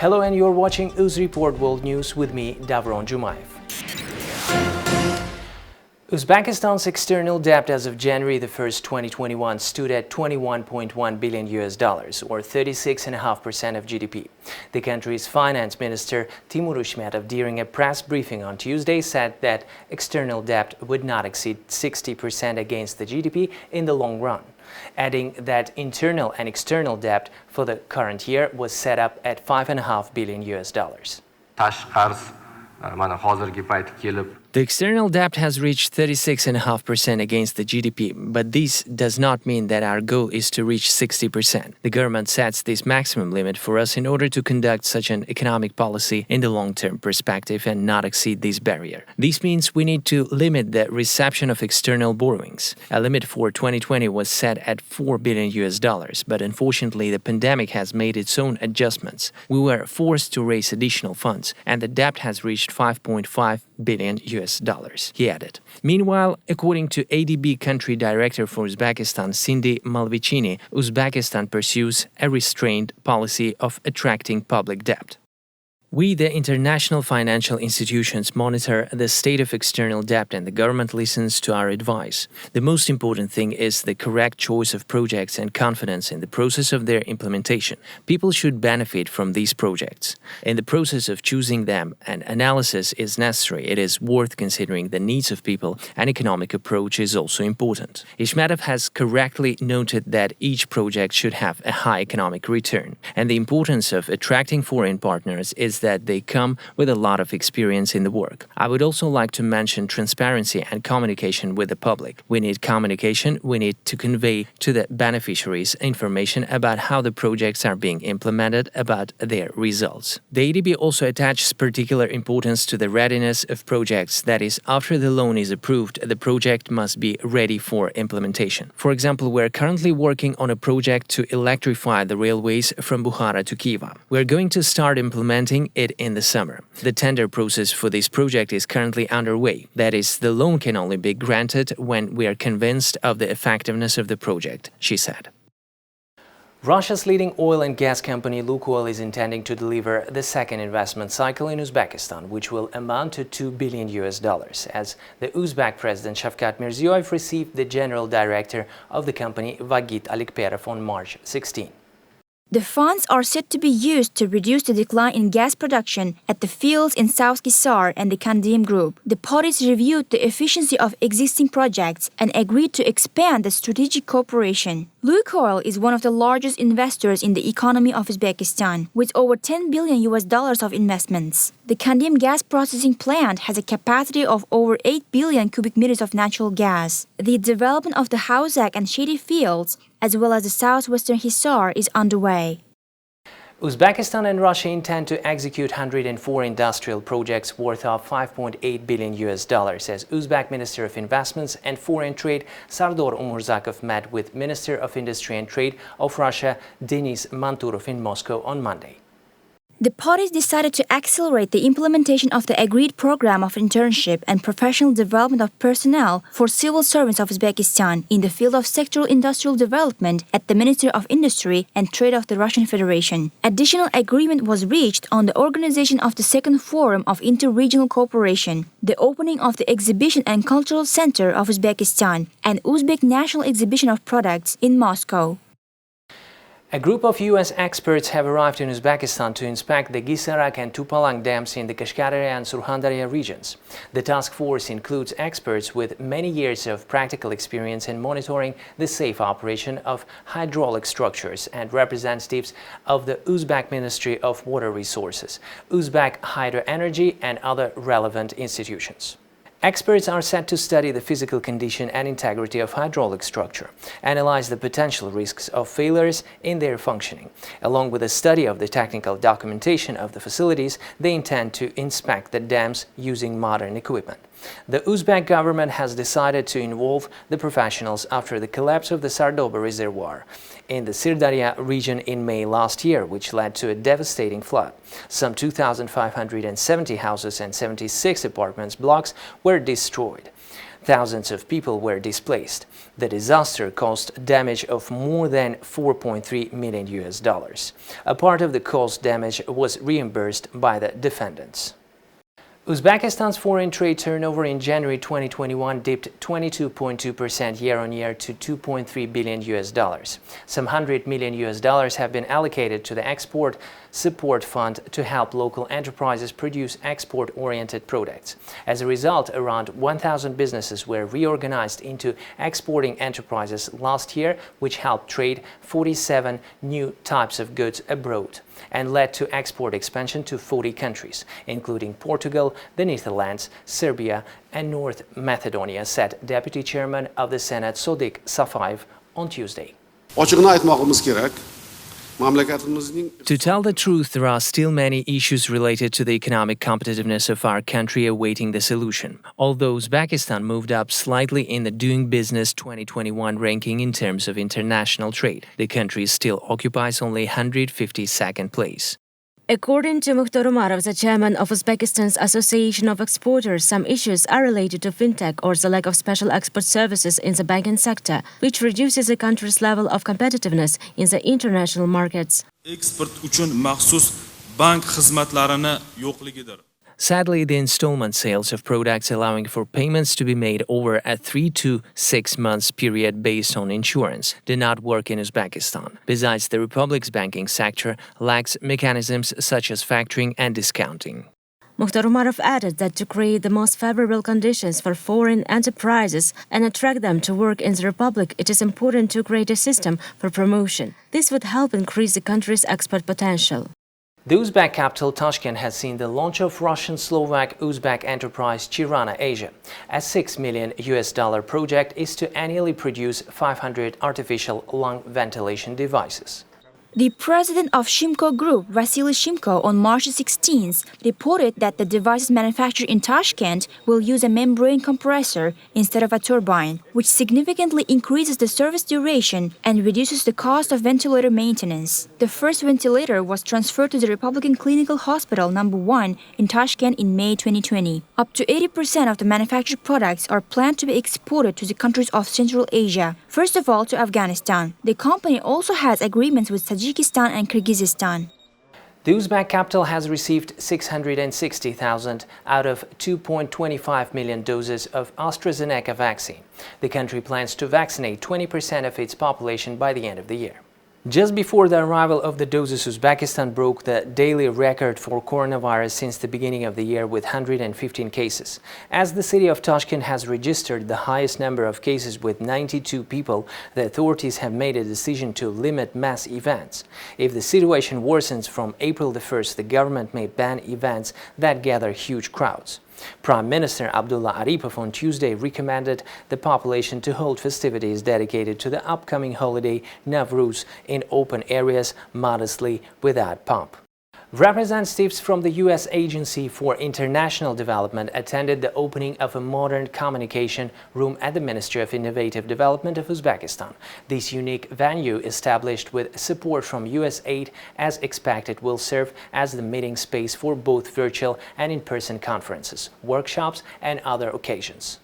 Hello, and you're watching Uz Report World News with me, Davron Jumayev. Uzbekistan's external debt as of January 1st, 2021 stood at $21.1 billion, or 36.5% of GDP. The country's finance minister, Timur Ushmetov, during a press briefing on Tuesday, said that external debt would not exceed 60% against the GDP in the long run, adding that internal and external debt for the current year was set up at $5.5 billion. The external debt has reached 36.5% against the GDP, but this does not mean that our goal is to reach 60%. The government sets this maximum limit for us in order to conduct such an economic policy in the long-term perspective and not exceed this barrier. This means we need to limit the reception of external borrowings. A limit for 2020 was set at $4 billion, but unfortunately the pandemic has made its own adjustments. We were forced to raise additional funds, and the debt has reached $5.5 billion, he added. Meanwhile, according to ADB country director for Uzbekistan, Cindy Malvichini, Uzbekistan pursues a restrained policy of attracting public debt. We, the international financial institutions, monitor the state of external debt, and the government listens to our advice. The most important thing is the correct choice of projects and confidence in the process of their implementation. People should benefit from these projects. In the process of choosing them, an analysis is necessary. It is worth considering the needs of people. An economic approach is also important. Ishmetov has correctly noted that each project should have a high economic return, and the importance of attracting foreign partners is that they come with a lot of experience in the work. I would also like to mention transparency and communication with the public. We need communication. We need to convey to the beneficiaries information about how the projects are being implemented, about their results. The ADB also attaches particular importance to the readiness of projects. That is, after the loan is approved, the project must be ready for implementation. For example, we are currently working on a project to electrify the railways from Bukhara to Kyiv. We are going to start implementing it in the summer. The tender process for this project is currently underway. That is, the loan can only be granted when we are convinced of the effectiveness of the project, she said. Russia's leading oil and gas company LUKOIL is intending to deliver the second investment cycle in Uzbekistan, which will amount to $2 billion, as the Uzbek President Shavkat Mirziyoyev received the general director of the company Vagit Alikperov on March 16. The funds are said to be used to reduce the decline in gas production at the fields in South Kisar and the Kandim Group. The parties reviewed the efficiency of existing projects and agreed to expand the strategic cooperation. LUKOIL is one of the largest investors in the economy of Uzbekistan, with over $10 billion of investments. The Kandim gas processing plant has a capacity of over 8 billion cubic meters of natural gas. The development of the Hauzak and Shady fields, as well as the southwestern Hisar, is underway. Uzbekistan and Russia intend to execute 104 industrial projects worth of $5.8 billion, as Uzbek Minister of Investments and Foreign Trade Sardor Umurzakov met with Minister of Industry and Trade of Russia Denis Manturov in Moscow on Monday. The parties decided to accelerate the implementation of the agreed program of internship and professional development of personnel for civil servants of Uzbekistan in the field of sectoral industrial development at the Ministry of Industry and Trade of the Russian Federation. Additional agreement was reached on the organization of the second forum of inter-regional cooperation, the opening of the Exhibition and Cultural Center of Uzbekistan, and Uzbek National Exhibition of Products in Moscow. A group of U.S. experts have arrived in Uzbekistan to inspect the Gisarak and Tupalang dams in the Kashkaria and Surkhandarya regions. The task force includes experts with many years of practical experience in monitoring the safe operation of hydraulic structures and representatives of the Uzbek Ministry of Water Resources, Uzbek Hydro Energy, and other relevant institutions. Experts are set to study the physical condition and integrity of hydraulic structure, analyze the potential risks of failures in their functioning. Along with a study of the technical documentation of the facilities, they intend to inspect the dams using modern equipment. The Uzbek government has decided to involve the professionals after the collapse of the Sardoba reservoir in the Sirdarya region in May last year, which led to a devastating flood. Some 2,570 houses and 76 apartment blocks were destroyed. Thousands of people were displaced. The disaster caused damage of more than $4.3 million. A part of the caused damage was reimbursed by the defendants. Uzbekistan's foreign trade turnover in January 2021 dipped 22.2% year-on-year to $2.3 billion. Some $100 million have been allocated to the Export Support Fund to help local enterprises produce export-oriented products. As a result, around 1,000 businesses were reorganized into exporting enterprises last year, which helped trade 47 new types of goods abroad and led to export expansion to 40 countries, including Portugal, the Netherlands, Serbia and North Macedonia, said Deputy Chairman of the Senate Sodiq Safayev on Tuesday. To tell the truth, there are still many issues related to the economic competitiveness of our country awaiting the solution. Although Uzbekistan moved up slightly in the Doing Business 2021 ranking in terms of international trade, the country still occupies only 152nd place. According to Mukhtar Umarov, the chairman of Uzbekistan's Association of Exporters, some issues are related to fintech or the lack of special export services in the banking sector, which reduces the country's level of competitiveness in the international markets. Sadly, the installment sales of products allowing for payments to be made over a 3 to 6 months period based on insurance do not work in Uzbekistan. Besides, the republic's banking sector lacks mechanisms such as factoring and discounting. Mukhtar Umarov added that to create the most favorable conditions for foreign enterprises and attract them to work in the republic, it is important to create a system for promotion. This would help increase the country's export potential. The Uzbek capital Tashkent has seen the launch of Russian-Slovak-Uzbek enterprise Chirana Asia. A $6 million project is to annually produce 500 artificial lung ventilation devices. The president of Shimko Group, Vasily Shimko, on March 16th reported that the devices manufactured in Tashkent will use a membrane compressor instead of a turbine, which significantly increases the service duration and reduces the cost of ventilator maintenance. The first ventilator was transferred to the Republican Clinical Hospital No. 1 in Tashkent in May 2020. Up to 80% of the manufactured products are planned to be exported to the countries of Central Asia, first of all to Afghanistan. The company also has agreements with Uzbekistan and Kyrgyzstan. The Uzbek capital has received 660,000 out of 2.25 million doses of AstraZeneca vaccine. The country plans to vaccinate 20% of its population by the end of the year. Just before the arrival of the doses, Uzbekistan broke the daily record for coronavirus since the beginning of the year with 115 cases. As the city of Tashkent has registered the highest number of cases with 92 people, the authorities have made a decision to limit mass events. If the situation worsens from April the 1st, the government may ban events that gather huge crowds. Prime Minister Abdullah Aripov on Tuesday recommended the population to hold festivities dedicated to the upcoming holiday Nowruz in open areas modestly without pomp. Representatives from the U.S. Agency for International Development attended the opening of a modern communication room at the Ministry of Innovative Development of Uzbekistan. This unique venue, established with support from U.S. aid, as expected, will serve as the meeting space for both virtual and in-person conferences, workshops and other occasions.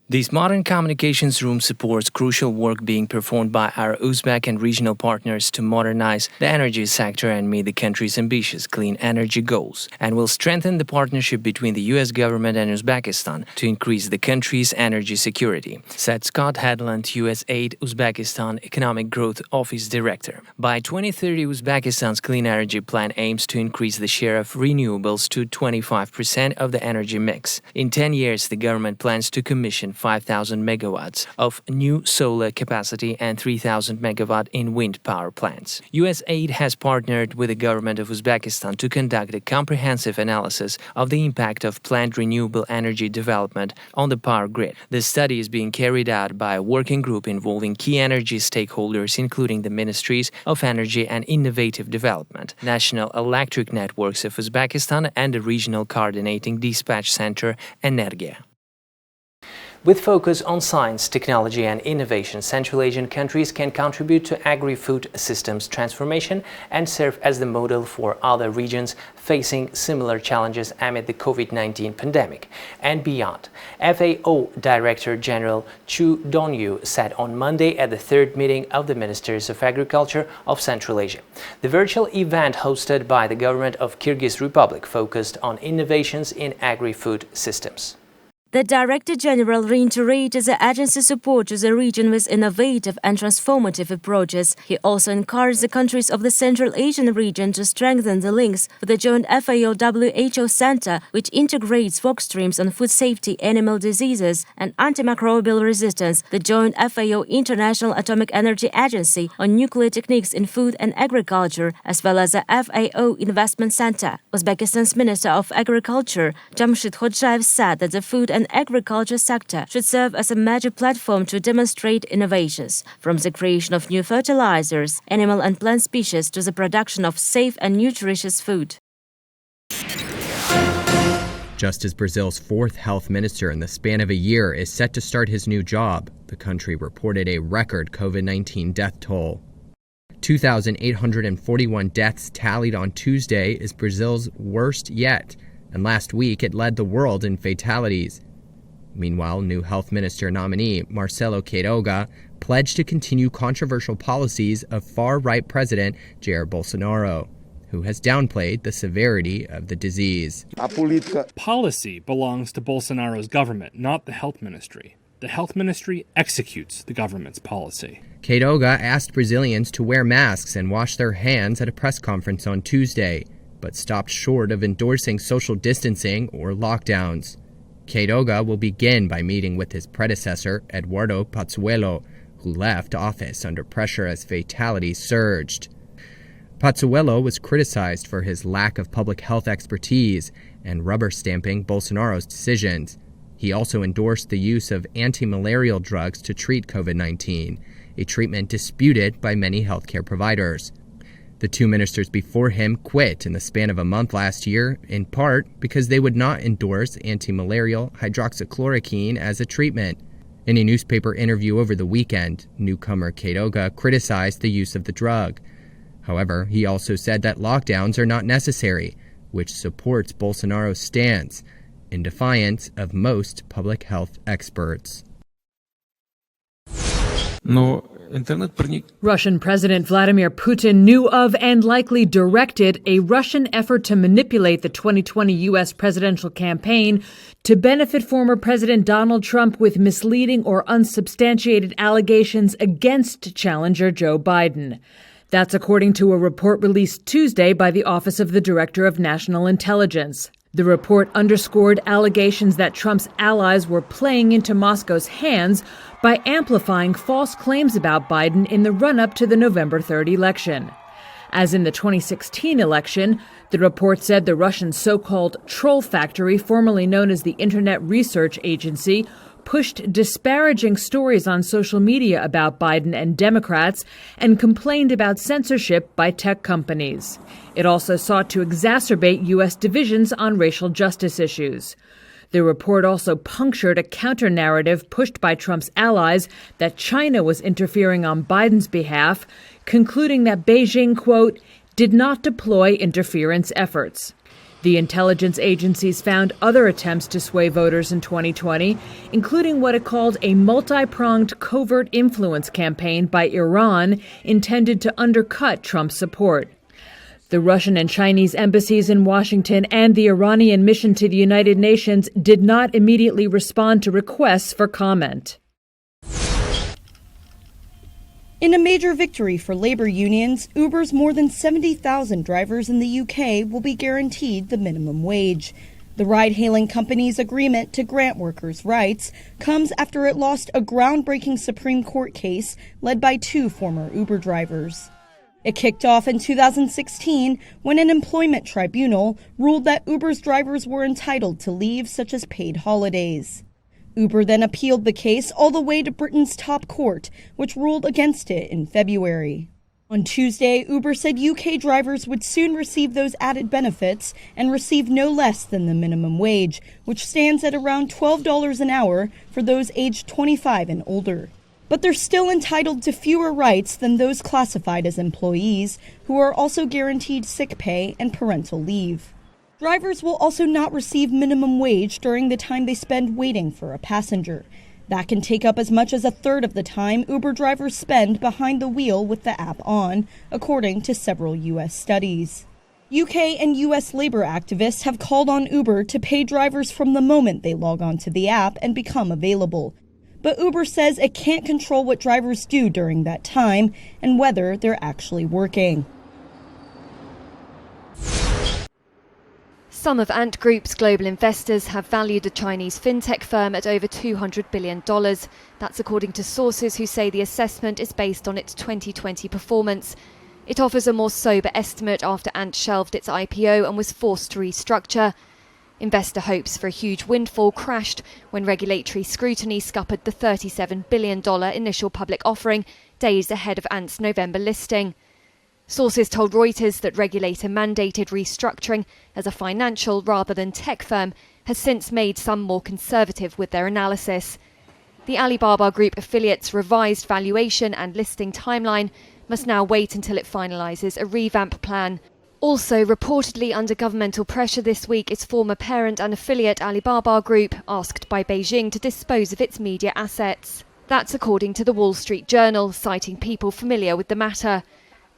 This modern communications room supports crucial work being performed by our Uzbek and regional partners to modernize the energy sector and meet the country's ambitious clean energy goals, and will strengthen the partnership between the U.S. government and Uzbekistan to increase the country's energy security, said Scott Hedlund, USAID Uzbekistan Economic Growth Office Director. By 2030, Uzbekistan's clean energy plan aims to increase the share of renewables to 25% of the energy mix. In 10 years, the government plans to commission 5,000 megawatts of new solar capacity and 3,000 megawatt in wind power plants. USAID has partnered with the government of Uzbekistan to conduct a comprehensive analysis of the impact of planned renewable energy development on the power grid. The study is being carried out by a working group involving key energy stakeholders, including the Ministries of Energy and Innovative Development, National Electric Networks of Uzbekistan, and the Regional Coordinating Dispatch Center Energia. With focus on science, technology and innovation, Central Asian countries can contribute to agri-food systems transformation and serve as the model for other regions facing similar challenges amid the COVID-19 pandemic and beyond. FAO Director General Chu Dongyu said on Monday at the third meeting of the Ministers of Agriculture of Central Asia. The virtual event hosted by the government of Kyrgyz Republic focused on innovations in agri-food systems. The Director General reiterated the agency's support to the region with innovative and transformative approaches. He also encouraged the countries of the Central Asian region to strengthen the links with the joint FAO-WHO Center, which integrates work streams on food safety, animal diseases, and antimicrobial resistance, the joint FAO International Atomic Energy Agency on nuclear techniques in food and agriculture, as well as the FAO Investment Center. Uzbekistan's Minister of Agriculture, Jamshid Khodjayev, said that the food and agriculture sector should serve as a major platform to demonstrate innovations, from the creation of new fertilizers, animal and plant species to the production of safe and nutritious food. Just as Brazil's fourth health minister in the span of a year is set to start his new job, the country reported a record COVID-19 death toll. 2,841 deaths tallied on Tuesday is Brazil's worst yet, and last week it led the world in fatalities. Meanwhile, new health minister nominee Marcelo Queiroga pledged to continue controversial policies of far-right President Jair Bolsonaro, who has downplayed the severity of the disease. Policy belongs to Bolsonaro's government, not the health ministry. The health ministry executes the government's policy. Queiroga asked Brazilians to wear masks and wash their hands at a press conference on Tuesday, but stopped short of endorsing social distancing or lockdowns. Queiroga will begin by meeting with his predecessor, Eduardo Pazuello, who left office under pressure as fatalities surged. Pazuello was criticized for his lack of public health expertise and rubber-stamping Bolsonaro's decisions. He also endorsed the use of anti-malarial drugs to treat COVID-19, a treatment disputed by many healthcare providers. The two ministers before him quit in the span of a month last year, in part because they would not endorse anti-malarial hydroxychloroquine as a treatment. In a newspaper interview over the weekend, newcomer Queiroga criticized the use of the drug. However, he also said that lockdowns are not necessary, which supports Bolsonaro's stance, in defiance of most public health experts. Russian President Vladimir Putin knew of and likely directed a Russian effort to manipulate the 2020 U.S. presidential campaign to benefit former President Donald Trump with misleading or unsubstantiated allegations against challenger Joe Biden. That's according to a report released Tuesday by the Office of the Director of National Intelligence. The report underscored allegations that Trump's allies were playing into Moscow's hands by amplifying false claims about Biden in the run-up to the November 3rd election. As in the 2016 election, the report said the Russian so-called troll factory, formerly known as the Internet Research Agency, pushed disparaging stories on social media about Biden and Democrats and complained about censorship by tech companies. It also sought to exacerbate U.S. divisions on racial justice issues. The report also punctured a counter-narrative pushed by Trump's allies that China was interfering on Biden's behalf, concluding that Beijing, quote, did not deploy interference efforts. The intelligence agencies found other attempts to sway voters in 2020, including what it called a multi-pronged covert influence campaign by Iran intended to undercut Trump's support. The Russian and Chinese embassies in Washington and the Iranian mission to the United Nations did not immediately respond to requests for comment. In a major victory for labor unions, Uber's more than 70,000 drivers in the UK will be guaranteed the minimum wage. The ride-hailing company's agreement to grant workers' rights comes after it lost a groundbreaking Supreme Court case led by two former Uber drivers. It kicked off in 2016 when an employment tribunal ruled that Uber's drivers were entitled to leave such as paid holidays. Uber then appealed the case all the way to Britain's top court, which ruled against it in February. On Tuesday, Uber said UK drivers would soon receive those added benefits and receive no less than the minimum wage, which stands at around $12 an hour for those aged 25 and older. But they're still entitled to fewer rights than those classified as employees, who are also guaranteed sick pay and parental leave. Drivers will also not receive minimum wage during the time they spend waiting for a passenger. That can take up as much as a third of the time Uber drivers spend behind the wheel with the app on, according to several U.S. studies. UK and U.S. labor activists have called on Uber to pay drivers from the moment they log on to the app and become available. But Uber says it can't control what drivers do during that time and whether they're actually working. Some of Ant Group's global investors have valued the Chinese fintech firm at over $200 billion. That's according to sources who say the assessment is based on its 2020 performance. It offers a more sober estimate after Ant shelved its IPO and was forced to restructure. Investor hopes for a huge windfall crashed when regulatory scrutiny scuppered the $37 billion initial public offering days ahead of Ant's November listing. Sources told Reuters that regulator-mandated restructuring as a financial rather than tech firm has since made some more conservative with their analysis. The Alibaba Group affiliate's revised valuation and listing timeline must now wait until it finalises a revamp plan. Also reportedly under governmental pressure this week is former parent and affiliate Alibaba Group, asked by Beijing to dispose of its media assets. That's according to the Wall Street Journal, citing people familiar with the matter.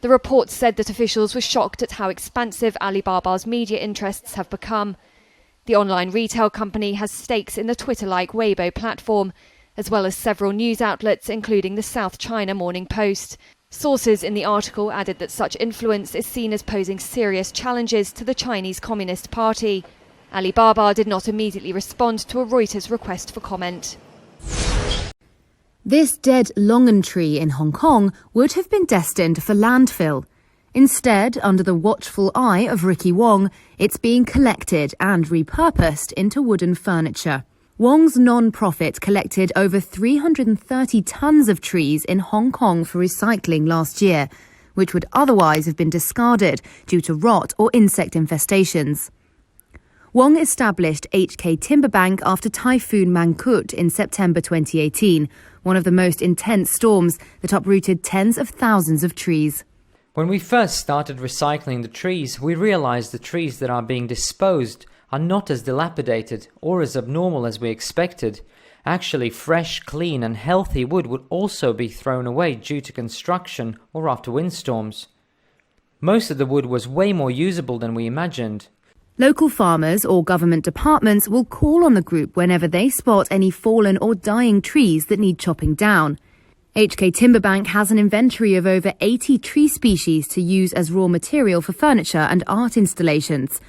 The report said that officials were shocked at how expansive Alibaba's media interests have become. The online retail company has stakes in the Twitter-like Weibo platform, as well as several news outlets, including the South China Morning Post. Sources in the article added that such influence is seen as posing serious challenges to the Chinese Communist Party. Alibaba did not immediately respond to a Reuters request for comment. This dead longan tree in Hong Kong would have been destined for landfill. Instead, under the watchful eye of Ricky Wong, it's being collected and repurposed into wooden furniture. Wong's non-profit collected over 330 tons of trees in Hong Kong for recycling last year, which would otherwise have been discarded due to rot or insect infestations. Wong established HK Timber Bank after Typhoon Mangkhut in September 2018, one of the most intense storms that uprooted tens of thousands of trees. When we first started recycling the trees, we realized the trees that are being disposed are not as dilapidated or as abnormal as we expected. Actually, fresh, clean and healthy wood would also be thrown away due to construction or after windstorms. Most of the wood was way more usable than we imagined. Local farmers or government departments will call on the group whenever they spot any fallen or dying trees that need chopping down. HK Timber Bank has an inventory of over 80 tree species to use as raw material for furniture and art installations.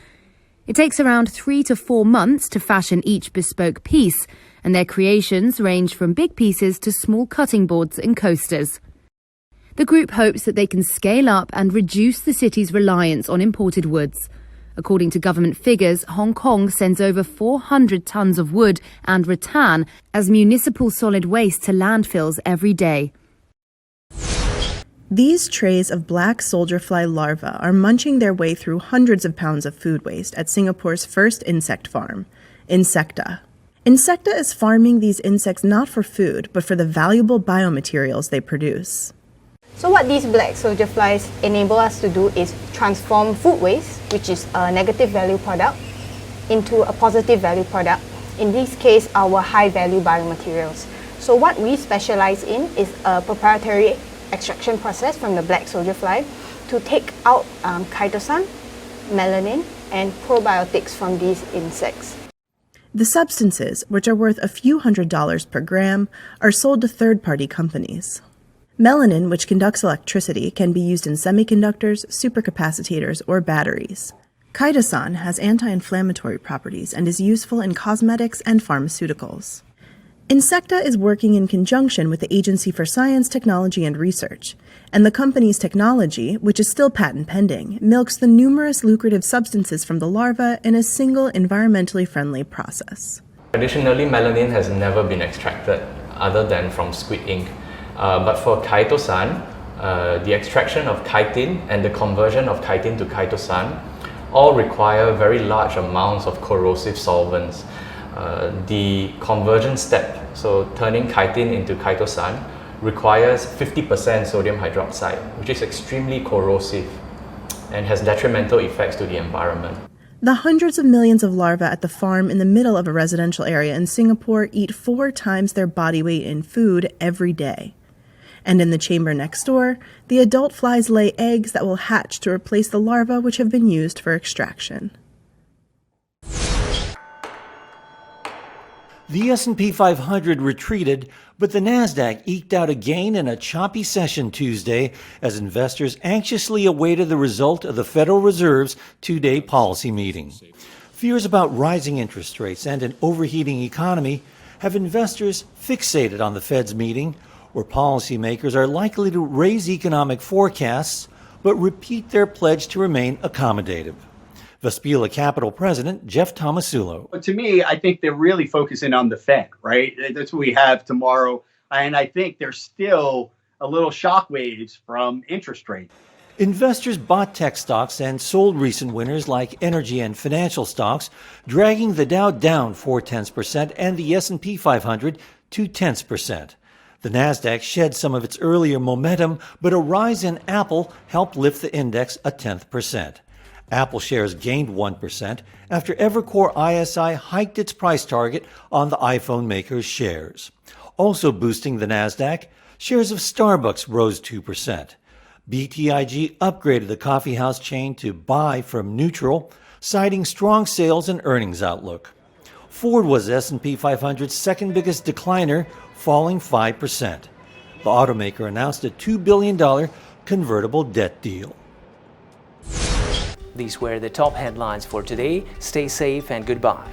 It takes around 3 to 4 months to fashion each bespoke piece, and their creations range from big pieces to small cutting boards and coasters. The group hopes that they can scale up and reduce the city's reliance on imported woods. According to government figures, Hong Kong sends over 400 tons of wood and rattan as municipal solid waste to landfills every day. These trays of black soldier fly larvae are munching their way through hundreds of pounds of food waste at Singapore's first insect farm, Insecta. Insecta is farming these insects not for food, but for the valuable biomaterials they produce. So what these black soldier flies enable us to do is transform food waste, which is a negative value product, into a positive value product. In this case, our high value biomaterials. So what we specialize in is a proprietary extraction process from the black soldier fly to take out chitosan, melanin, and probiotics from these insects. The substances, which are worth a few $100s per gram, are sold to third-party companies. Melanin, which conducts electricity, can be used in semiconductors, supercapacitors, or batteries. Chitosan has anti-inflammatory properties and is useful in cosmetics and pharmaceuticals. Insecta is working in conjunction with the Agency for Science, Technology and Research, and the company's technology, which is still patent pending, milks the numerous lucrative substances from the larva in a single environmentally friendly process. Traditionally, melanin has never been extracted other than from squid ink. But for chitosan, the extraction of chitin and the conversion of chitin to chitosan all require very large amounts of corrosive solvents. The conversion step, so turning chitin into chitosan, requires 50% sodium hydroxide, which is extremely corrosive and has detrimental effects to the environment. The hundreds of millions of larvae at the farm in the middle of a residential area in Singapore eat 4 times their body weight in food every day. And in the chamber next door, the adult flies lay eggs that will hatch to replace the larvae which have been used for extraction. The S&P 500 retreated, but the Nasdaq eked out a gain in a choppy session Tuesday as investors anxiously awaited the result of the Federal Reserve's two-day policy meeting. Fears about rising interest rates and an overheating economy have investors fixated on the Fed's meeting, where policymakers are likely to raise economic forecasts but repeat their pledge to remain accommodative. Vespila Capital President Jeff Tomasulo. To me, I think they're really focusing on the Fed, right? That's what we have tomorrow. And I think there's still a little shockwaves from interest rates. Investors bought tech stocks and sold recent winners like energy and financial stocks, dragging the Dow down 0.4% and the S&P 500 0.2%. The Nasdaq shed some of its earlier momentum, but a rise in Apple helped lift the index 0.1%. Apple shares gained 1% after Evercore ISI hiked its price target on the iPhone maker's shares. Also boosting the Nasdaq, shares of Starbucks rose 2%. BTIG upgraded the coffeehouse chain to buy from neutral, citing strong sales and earnings outlook. Ford was S&P 500's second biggest decliner, falling 5%. The automaker announced a $2 billion convertible debt deal. These were the top headlines for today. Stay safe and goodbye.